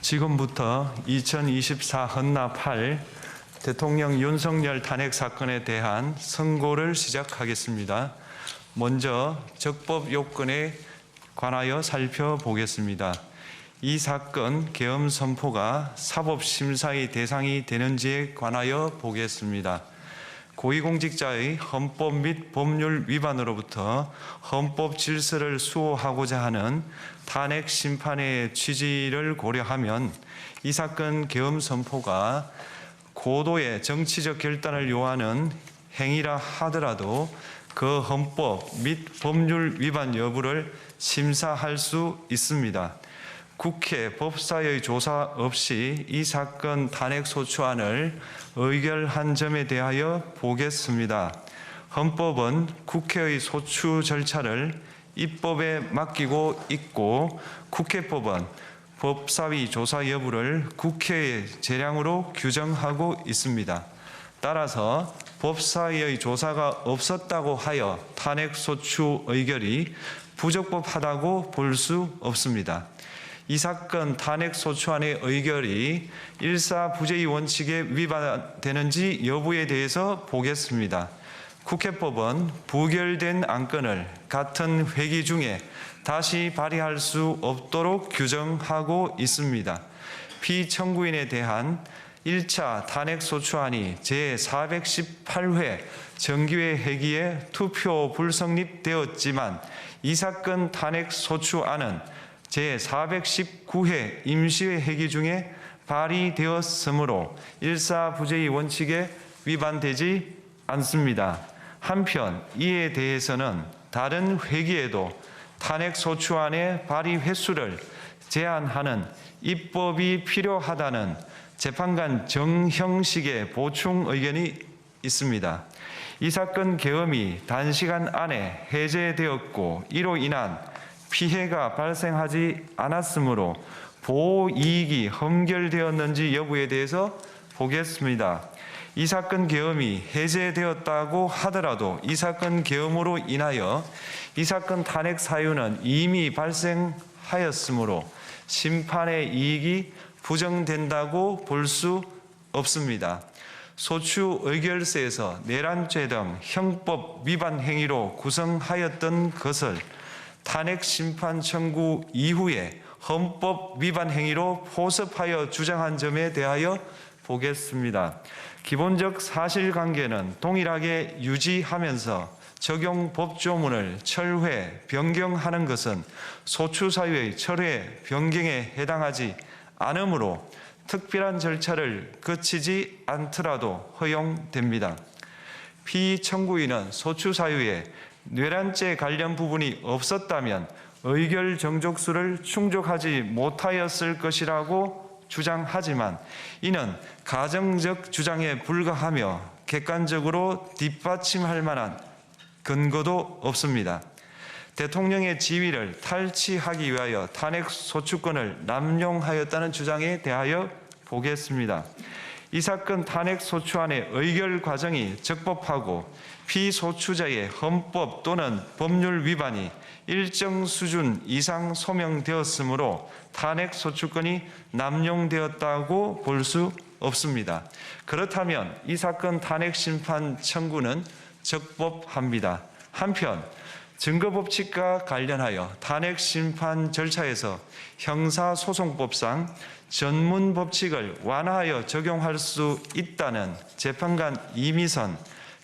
지금부터 2024 헌납 8 대통령 윤석열 탄핵 사건에 대한 선고를 시작하겠습니다. 먼저 적법 요건에 관하여 살펴보겠습니다. 이 사건 계엄 선포가 사법심사의 대상이 되는지에 관하여 보겠습니다. 고위공직자의 헌법 및 법률 위반으로부터 헌법 질서를 수호하고자 하는 탄핵 심판의 취지를 고려하면 이 사건 계엄 선포가 고도의 정치적 결단을 요하는 행위라 하더라도 그 헌법 및 법률 위반 여부를 심사할 수 있습니다. 국회 법사의 조사 없이 이 사건 탄핵 소추안을 의결한 점에 대하여 보겠습니다. 헌법은 국회의 소추 절차를 입법에 맡기고 있고 국회법은 법사위 조사 여부를 국회의 재량으로 규정하고 있습니다. 따라서 법사위의 조사가 없었다고 하여 탄핵 소추 의결이 부적법하다고 볼 수 없습니다. 이 사건 탄핵 소추안의 의결이 일사부재의 원칙에 위반되는지 여부에 대해서 보겠습니다. 국회법은 부결된 안건을 같은 회기 중에 다시 발의할 수 없도록 규정하고 있습니다. 피청구인에 대한 1차 탄핵 소추안이 제418회 정기회 회기에 투표 불성립되었지만 이 사건 탄핵 소추안은 제419회 임시회 회기 중에 발의되었으므로 일사부재의 원칙에 위반되지 않습니다. 한편 이에 대해서는 다른 회기에도 탄핵 소추안의 발의 횟수를 제한하는 입법이 필요하다는 재판관 정형식의 보충 의견이 있습니다. 이 사건 계엄이 단시간 안에 해제되었고 이로 인한 피해가 발생하지 않았으므로 보호이익이 험결되었는지 여부에 대해서 보겠습니다. 이 사건 계엄이 해제되었다고 하더라도 이 사건 계엄으로 인하여 이 사건 탄핵 사유는 이미 발생하였으므로 심판의 이익이 부정된다고 볼 수 없습니다. 소추 의결서에서 내란죄 등 형법 위반 행위로 구성하였던 것을 탄핵 심판 청구 이후에 헌법 위반 행위로 포섭하여 주장한 점에 대하여 보겠습니다. 기본적 사실관계는 동일하게 유지하면서 적용 법조문을 철회, 변경하는 것은 소추 사유의 철회, 변경에 해당하지 않으므로 특별한 절차를 거치지 않더라도 허용됩니다. 피청구인은 소추 사유에 내란죄 관련 부분이 없었다면 의결 정족수를 충족하지 못하였을 것이라고 주장하지만 이는 가정적 주장에 불과하며 객관적으로 뒷받침할 만한 근거도 없습니다. 대통령의 지위를 탈취하기 위하여 탄핵 소추권을 남용하였다는 주장에 대하여 보겠습니다. 이 사건 탄핵 소추안의 의결 과정이 적법하고 피소추자의 헌법 또는 법률 위반이 일정 수준 이상 소명되었으므로 탄핵 소추권이 남용되었다고 볼 수 없습니다. 그렇다면 이 사건 탄핵 심판 청구는 적법합니다. 한편 증거법칙과 관련하여 탄핵 심판 절차에서 형사소송법상 전문 법칙을 완화하여 적용할 수 있다는 재판관 이미선,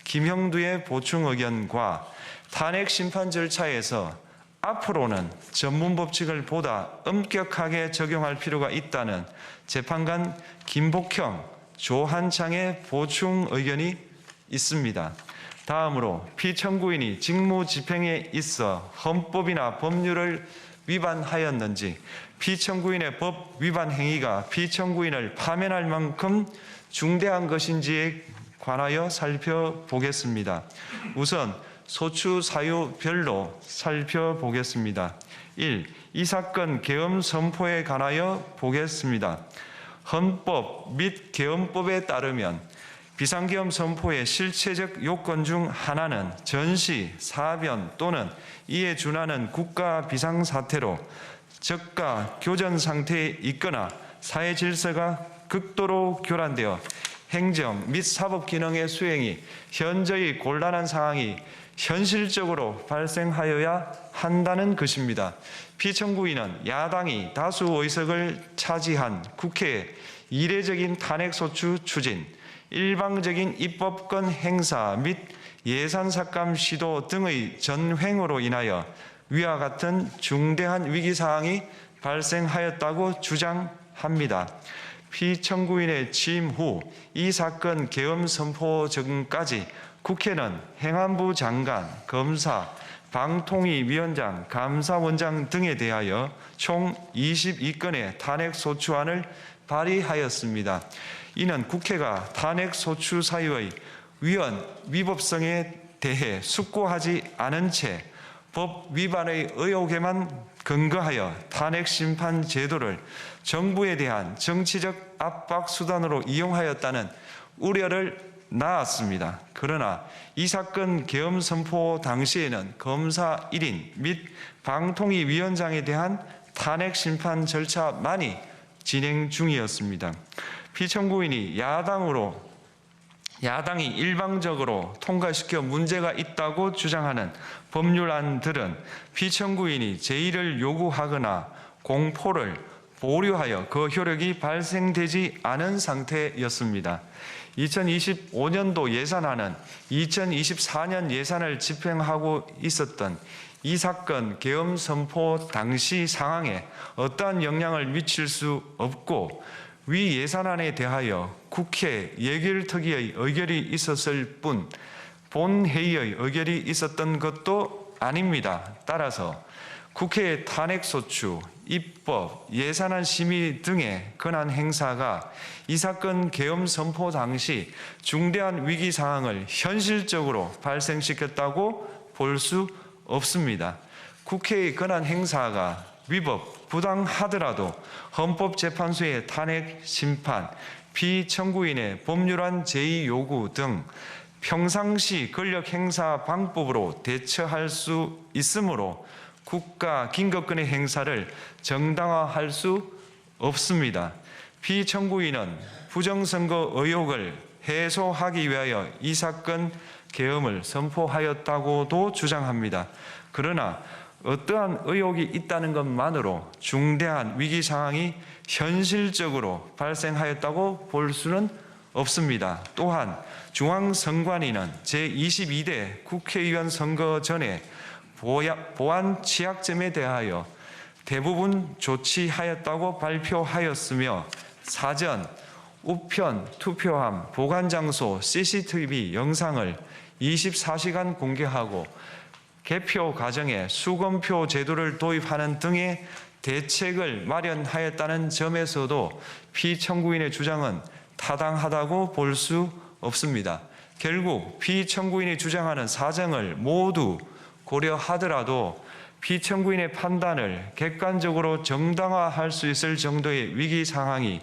김형두의 보충 의견과 탄핵 심판 절차에서 앞으로는 전문 법칙을 보다 엄격하게 적용할 필요가 있다는 재판관 김복형, 조한창의 보충 의견이 있습니다. 다음으로 피청구인이 직무집행에 있어 헌법이나 법률을 위반하였는지 피청구인의 법 위반 행위가 피청구인을 파면할 만큼 중대한 것인지에 관하여 살펴보겠습니다. 우선 소추 사유별로 살펴보겠습니다. 1. 이 사건 계엄 선포에 관하여 보겠습니다. 헌법 및 계엄법에 따르면 비상계엄 선포의 실체적 요건 중 하나는 전시, 사변 또는 이에 준하는 국가 비상사태로 저가 교전 상태에 있거나 사회 질서가 극도로 교란되어 행정 및 사법 기능의 수행이 현저히 곤란한 상황이 현실적으로 발생하여야 한다는 것입니다. 피청구인은 야당이 다수 의석을 차지한 국회의 이례적인 탄핵소추 추진, 일방적인 입법권 행사 및 예산 삭감 시도 등의 전횡으로 인하여 위와 같은 중대한 위기사항이 발생하였다고 주장합니다. 피청구인의 취임 후 이 사건 계엄 선포 전까지 국회는 행안부 장관, 검사, 방통위위원장, 감사원장 등에 대하여 총 22건의 탄핵소추안을 발의하였습니다. 이는 국회가 탄핵소추 사유의 위헌, 위법성에 대해 숙고하지 않은 채 법 위반의 의혹에만 근거하여 탄핵심판 제도를 정부에 대한 정치적 압박 수단으로 이용하였다는 우려를 낳았습니다. 그러나 이 사건 계엄 선포 당시에는 검사 1인 및 방통위위원장에 대한 탄핵심판 절차만이 진행 중이었습니다. 피청구인이 야당이 일방적으로 통과시켜 문제가 있다고 주장하는 법률안들은 피청구인이 제의를 요구하거나 공포를 보류하여 그 효력이 발생되지 않은 상태였습니다. 2025년도 예산안은 2024년 예산을 집행하고 있었던 이 사건 계엄 선포 당시 상황에 어떠한 영향을 미칠 수 없고 위 예산안에 대하여 국회 예결특위의 의결이 있었을 뿐 본회의의 의결이 있었던 것도 아닙니다. 따라서 국회의 탄핵소추, 입법, 예산안 심의 등의 권한 행사가 이 사건 계엄 선포 당시 중대한 위기 상황을 현실적으로 발생시켰다고 볼 수 없습니다. 국회의 권한 행사가 위법, 부당하더라도 헌법재판소의 탄핵 심판, 피청구인의 법률안 제의 요구 등 평상시 권력 행사 방법으로 대처할 수 있으므로 국가 긴급권의 행사를 정당화할 수 없습니다. 피청구인은 부정선거 의혹을 해소하기 위하여 이 사건 계엄을 선포하였다고도 주장합니다. 그러나 어떠한 의혹이 있다는 것만으로 중대한 위기 상황이 현실적으로 발생하였다고 볼 수는 없습니다. 또한 중앙선관위는 제22대 국회의원 선거 전에 보안 취약점에 대하여 대부분 조치하였다고 발표하였으며 사전, 우편, 투표함, 보관장소, CCTV 영상을 24시간 공개하고 개표 과정에 수검표 제도를 도입하는 등의 대책을 마련하였다는 점에서도 피청구인의 주장은 타당하다고 볼 수 없습니다. 결국 피청구인이 주장하는 사정을 모두 고려하더라도 피청구인의 판단을 객관적으로 정당화할 수 있을 정도의 위기 상황이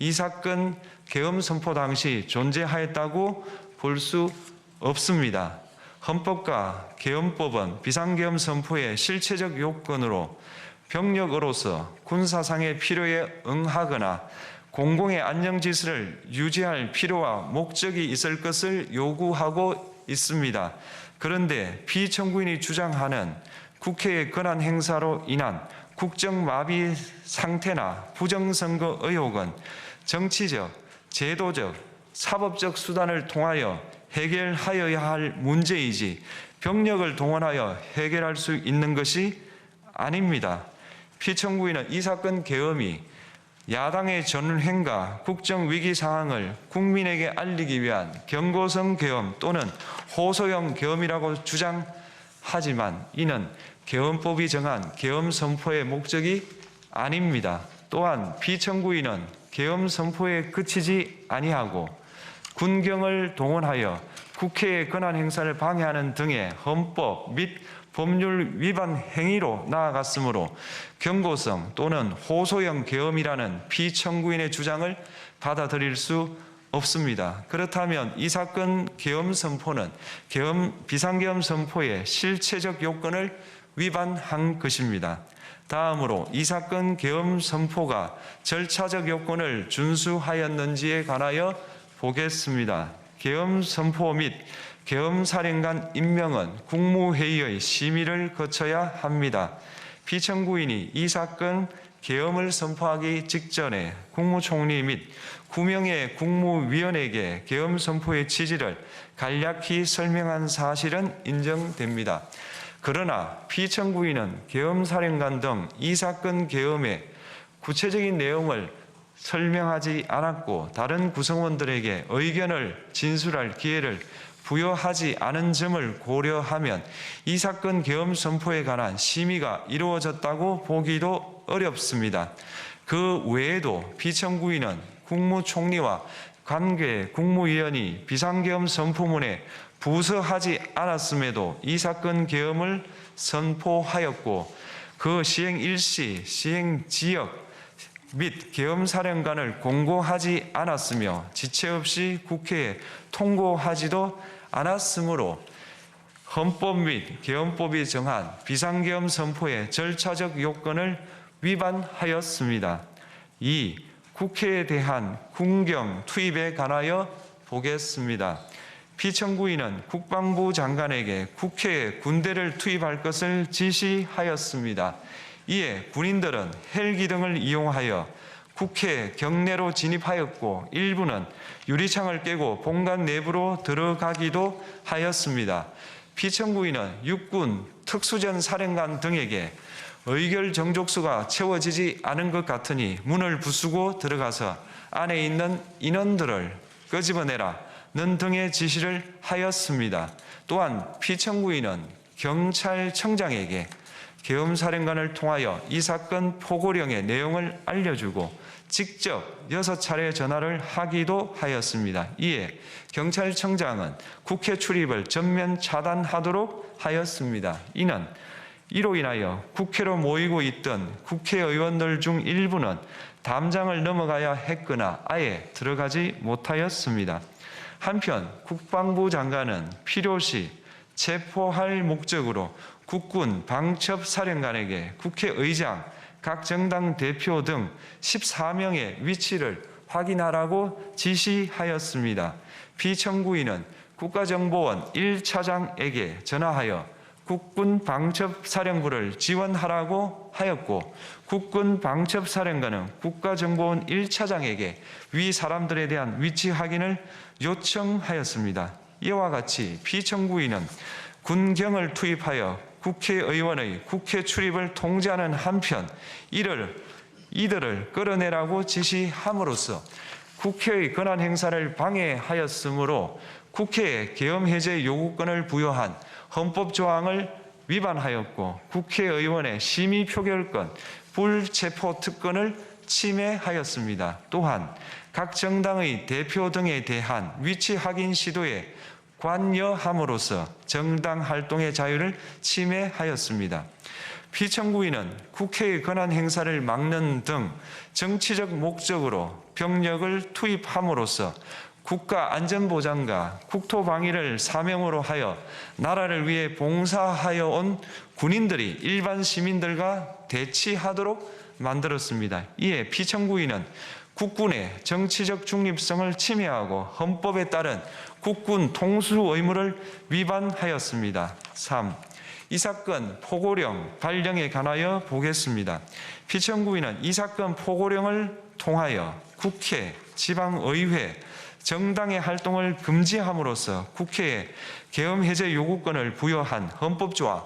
이 사건 계엄 선포 당시 존재하였다고 볼 수 없습니다. 헌법과 계엄법은 비상계엄 선포의 실체적 요건으로 병력으로서 군사상의 필요에 응하거나 공공의 안정질서를 유지할 필요와 목적이 있을 것을 요구하고 있습니다. 그런데 피청구인이 주장하는 국회의 권한 행사로 인한 국정마비 상태나 부정선거 의혹은 정치적, 제도적, 사법적 수단을 통하여 해결하여야 할 문제이지 병력을 동원하여 해결할 수 있는 것이 아닙니다. 피청구인은 이 사건 계엄이 야당의 전횡과 국정위기 상황을 국민에게 알리기 위한 경고성 계엄 또는 호소형 계엄이라고 주장하지만 이는 계엄법이 정한 계엄 선포의 목적이 아닙니다. 또한 피청구인은 계엄 선포에 그치지 아니하고 군경을 동원하여 국회의 권한 행사를 방해하는 등의 헌법 및 법률 위반 행위로 나아갔으므로 경고성 또는 호소형 계엄이라는 피청구인의 주장을 받아들일 수 없습니다. 그렇다면 이 사건 계엄 선포는 비상계엄 선포의 실체적 요건을 위반한 것입니다. 다음으로 이 사건 계엄 선포가 절차적 요건을 준수하였는지에 관하여 보겠습니다. 계엄 선포 및 계엄 사령관 임명은 국무회의의 심의를 거쳐야 합니다. 피청구인이 이 사건 계엄을 선포하기 직전에 국무총리 및 9명의 국무위원에게 계엄 선포의 취지를 간략히 설명한 사실은 인정됩니다. 그러나 피청구인은 계엄사령관 등 이 사건 계엄의 구체적인 내용을 설명하지 않았고 다른 구성원들에게 의견을 진술할 기회를 부여하지 않은 점을 고려하면 이 사건 계엄 선포에 관한 심의가 이루어졌다고 보기도 어렵습니다. 그 외에도 피청구인은 국무총리와 관계 국무위원이 비상계엄 선포문에 부서하지 않았음에도 이 사건 계엄을 선포하였고 그 시행 일시, 시행 지역 및 계엄사령관을 공고하지 않았으며 지체 없이 국회에 통고하지도 않았으므로 헌법 및 계엄법이 정한 비상계엄 선포의 절차적 요건을 위반하였습니다. 2. 국회에 대한 군경 투입에 관하여 보겠습니다. 피청구인은 국방부 장관에게 국회에 군대를 투입할 것을 지시하였습니다. 이에 군인들은 헬기 등을 이용하여 국회 경내로 진입하였고 일부는 유리창을 깨고 본관 내부로 들어가기도 하였습니다. 피청구인은 육군 특수전 사령관 등에게 의결 정족수가 채워지지 않은 것 같으니 문을 부수고 들어가서 안에 있는 인원들을 끄집어내라 는 등의 지시를 하였습니다. 또한 피청구인은 경찰청장에게 계엄사령관을 통하여 이 사건 포고령의 내용을 알려주고 직접 6차례 전화를 하기도 하였습니다. 이에 경찰청장은 국회 출입을 전면 차단하도록 하였습니다. 이로 인하여 국회로 모이고 있던 국회의원들 중 일부는 담장을 넘어가야 했거나 아예 들어가지 못하였습니다. 한편 국방부 장관은 필요시 체포할 목적으로 국군 방첩사령관에게 국회의장, 각 정당 대표 등 14명의 위치를 확인하라고 지시하였습니다. 피청구인은 국가정보원 1차장에게 전화하여 국군 방첩사령부를 지원하라고 하였고 국군 방첩사령관은 국가정보원 1차장에게 위 사람들에 대한 위치 확인을 요청하였습니다. 이와 같이 피청구인은 군경을 투입하여 국회의원의 국회 출입을 통제하는 한편 이들을 끌어내라고 지시함으로써 국회의 권한 행사를 방해하였으므로 국회에 계엄 해제 요구권을 부여한 헌법 조항을 위반하였고 국회의원의 심의 표결권, 불체포 특권을 침해하였습니다. 또한 각 정당의 대표 등에 대한 위치 확인 시도에 관여함으로써 정당 활동의 자유를 침해하였습니다. 피청구인은 국회의 권한 행사를 막는 등 정치적 목적으로 병력을 투입함으로써 국가안전보장과 국토방위를 사명으로 하여 나라를 위해 봉사하여 온 군인들이 일반 시민들과 대치하도록 만들었습니다. 이에 피청구인은 국군의 정치적 중립성을 침해하고 헌법에 따른 국군 통수 의무를 위반하였습니다. 3. 이 사건 포고령 발령에 관하여 보겠습니다. 피청구인은 이 사건 포고령을 통하여 국회, 지방의회, 정당의 활동을 금지함으로써 국회에 계엄 해제 요구권을 부여한 헌법조항,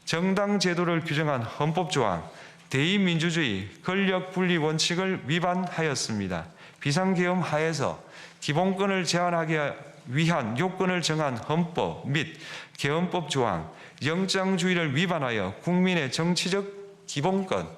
정당 제도를 규정한 헌법조항, 대의민주주의 권력분리 원칙을 위반하였습니다. 비상계엄 하에서 기본권을 제한하기 위한 요건을 정한 헌법 및 계엄법 조항, 영장주의를 위반하여 국민의 정치적 기본권,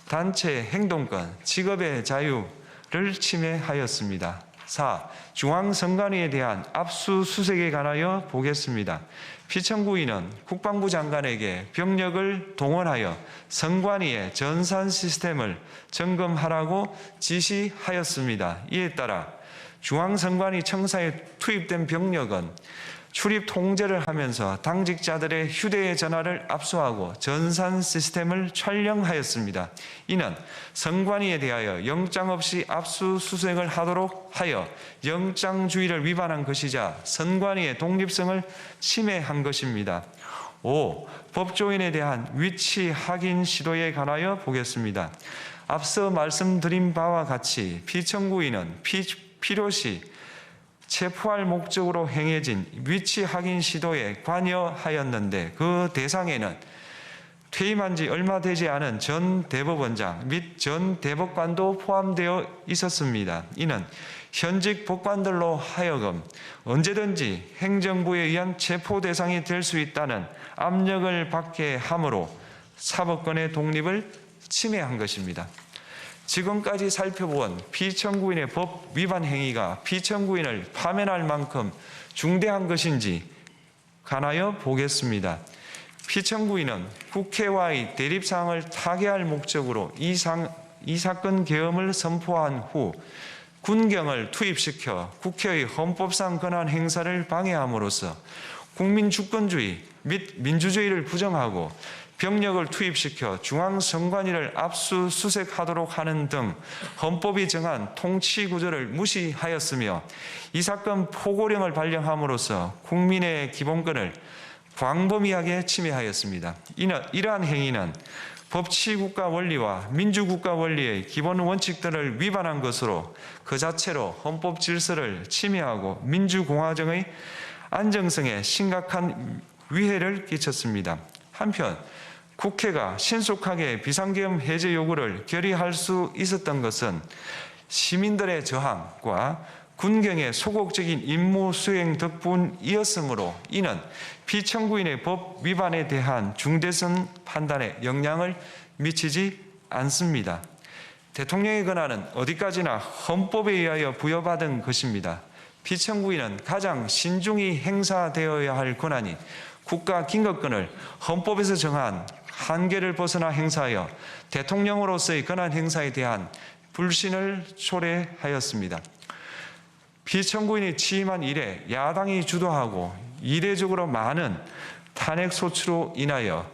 단체 행동권, 직업의 자유를 침해하였습니다. 4. 중앙선관위에 대한 압수수색에 관하여 보겠습니다. 피청구인은 국방부 장관에게 병력을 동원하여 선관위의 전산 시스템을 점검하라고 지시하였습니다. 이에 따라 중앙선관위 청사에 투입된 병력은 출입 통제를 하면서 당직자들의 휴대전화를 압수하고 전산 시스템을 촬영하였습니다. 이는 선관위에 대하여 영장 없이 압수수색을 하도록 하여 영장주의를 위반한 것이자 선관위의 독립성을 침해한 것입니다. 5. 법조인에 대한 위치 확인 시도에 관하여 보겠습니다. 앞서 말씀드린 바와 같이 피청구인은 필요시 체포할 목적으로 행해진 위치 확인 시도에 관여하였는데 그 대상에는 퇴임한 지 얼마 되지 않은 전 대법원장 및 전 대법관도 포함되어 있었습니다. 이는 현직 법관들로 하여금 언제든지 행정부에 의한 체포 대상이 될 수 있다는 압력을 받게 함으로 사법권의 독립을 침해한 것입니다. 지금까지 살펴본 피청구인의 법 위반 행위가 피청구인을 파면할 만큼 중대한 것인지 관하여 보겠습니다. 피청구인은 국회와의 대립사항을 타개할 목적으로 이 사건 계엄을 선포한 후 군경을 투입시켜 국회의 헌법상 권한 행사를 방해함으로써 국민 주권주의 및 민주주의를 부정하고 병력을 투입시켜 중앙선관위를 압수수색하도록 하는 등 헌법이 정한 통치구조를 무시하였으며 이 사건 포고령을 발령함으로써 국민의 기본권을 광범위하게 침해하였습니다. 이러한 행위는 법치국가 원리와 민주국가 원리의 기본 원칙들을 위반한 것으로 그 자체로 헌법 질서를 침해하고 민주공화정의 안정성에 심각한 위해를 끼쳤습니다. 한편 국회가 신속하게 비상계엄 해제 요구를 결의할 수 있었던 것은 시민들의 저항과 군경의 소극적인 임무 수행 덕분이었으므로 이는 피청구인의 법 위반에 대한 중대성 판단에 영향을 미치지 않습니다. 대통령의 권한은 어디까지나 헌법에 의하여 부여받은 것입니다. 피청구인은 가장 신중히 행사되어야 할 권한이 국가 긴급권을 헌법에서 정한 한계를 벗어나 행사하여 대통령으로서의 권한 행사에 대한 불신을 초래하였습니다. 피청구인이 취임한 이래 야당이 주도하고 이례적으로 많은 탄핵 소추로 인하여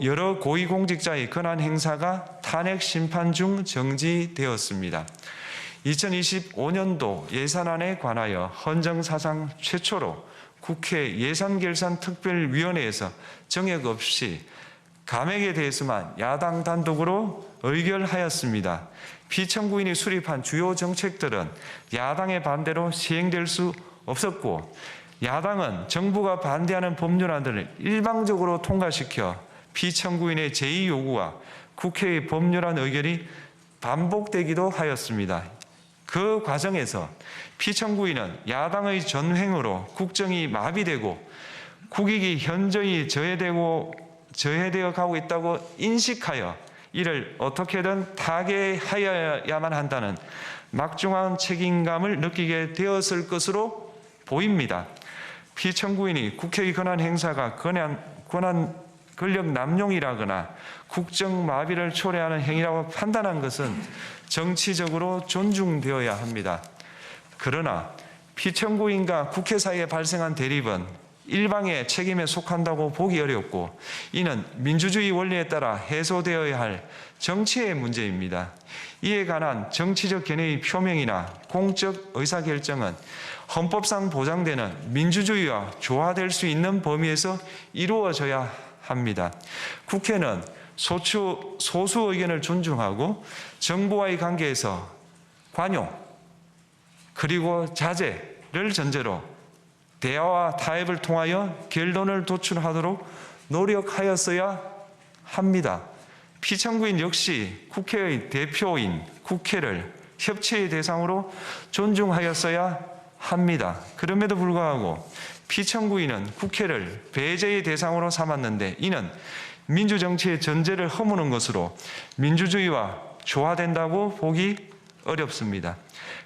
여러 고위공직자의 권한 행사가 탄핵 심판 중 정지되었습니다. 2025년도 예산안에 관하여 헌정사상 최초로 국회 예산결산특별위원회에서 정액 없이 감액에 대해서만 야당 단독으로 의결하였습니다. 피청구인이 수립한 주요 정책들은 야당의 반대로 시행될 수 없었고 야당은 정부가 반대하는 법률안들을 일방적으로 통과시켜 피청구인의 제2 요구와 국회의 법률안 의결이 반복되기도 하였습니다. 그 과정에서 피청구인은 야당의 전횡으로 국정이 마비되고 국익이 현저히 저해되어 가고 있다고 인식하여 이를 어떻게든 타개하여야만 한다는 막중한 책임감을 느끼게 되었을 것으로 보입니다. 피청구인이 국회의 권한 행사가 권력 남용이라거나 국정 마비를 초래하는 행위라고 판단한 것은 정치적으로 존중되어야 합니다. 그러나 피청구인과 국회 사이에 발생한 대립은 일방의 책임에 속한다고 보기 어렵고 이는 민주주의 원리에 따라 해소되어야 할 정치의 문제입니다. 이에 관한 정치적 견해의 표명이나 공적 의사결정은 헌법상 보장되는 민주주의와 조화될 수 있는 범위에서 이루어져야 합니다. 국회는 소수 의견을 존중하고 정부와의 관계에서 관용 그리고 자제를 전제로 대화와 타협을 통하여 결론을 도출하도록 노력하였어야 합니다. 피청구인 역시 국회의 대표인 국회를 협치의 대상으로 존중하였어야 합니다. 그럼에도 불구하고 피청구인은 국회를 배제의 대상으로 삼았는데 이는 민주정치의 전제를 허무는 것으로 민주주의와 조화된다고 보기 어렵습니다.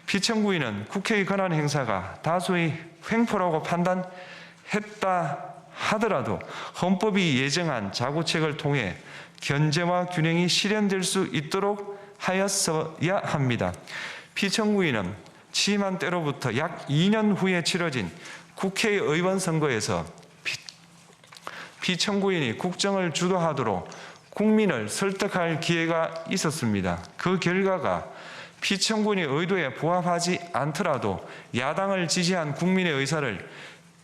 피청구인은 국회의 권한 행사가 다수의 횡포라고 판단했다 하더라도 헌법이 예정한 자구책을 통해 견제와 균형이 실현될 수 있도록 하였어야 합니다. 피청구인은 취임한 때로부터 약 2년 후에 치러진 국회의원 선거에서 피청구인이 국정을 주도하도록 국민을 설득할 기회가 있었습니다. 그 결과가 피청구인의 의도에 부합하지 않더라도 야당을 지지한 국민의 의사를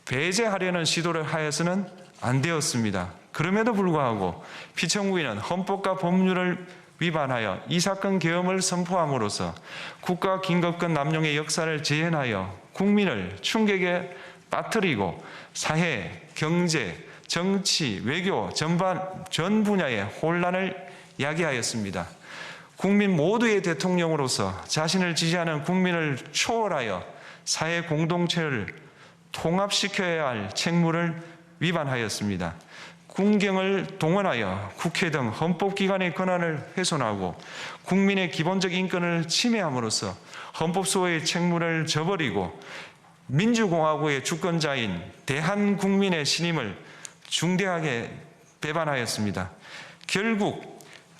배제하려는 시도를 하여서는 안 되었습니다. 그럼에도 불구하고 피청구인은 헌법과 법률을 위반하여 이 사건 계엄을 선포함으로써 국가 긴급권 남용의 역사를 재현하여 국민을 충격에 빠뜨리고 사회, 경제, 정치, 외교 전 분야의 혼란을 야기하였습니다. 국민 모두의 대통령으로서 자신을 지지하는 국민을 초월하여 사회 공동체를 통합시켜야 할 책무를 위반하였습니다. 군경을 동원하여 국회 등 헌법기관의 권한을 훼손하고 국민의 기본적 인권을 침해함으로써 헌법소의 책무를 저버리고 민주공화국의 주권자인 대한국민의 신임을 중대하게 배반하였습니다. 결국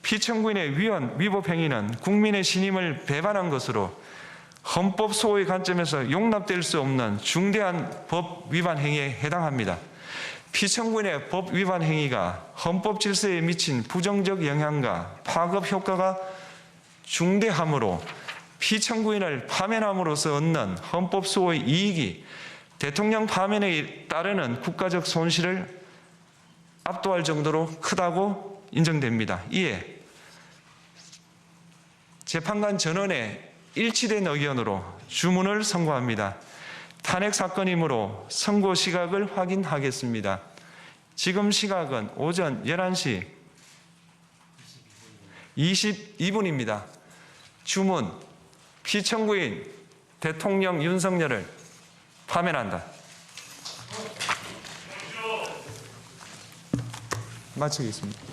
피청구인의 위법 행위는 국민의 신임을 배반한 것으로 헌법 소의 관점에서 용납될 수 없는 중대한 법 위반 행위에 해당합니다. 피청구인의 법 위반 행위가 헌법 질서에 미친 부정적 영향과 파급 효과가 중대하므로 피청구인을 파면함으로써 얻는 헌법 소의 이익이 대통령 파면에 따르는 국가적 손실을 압도할 정도로 크다고 인정됩니다. 이에 재판관 전원의 일치된 의견으로 주문을 선고합니다. 탄핵 사건이므로 선고 시각을 확인하겠습니다. 지금 시각은 오전 11시 22분입니다. 주문, 피청구인 대통령 윤석열을 파면한다. 마치겠습니다.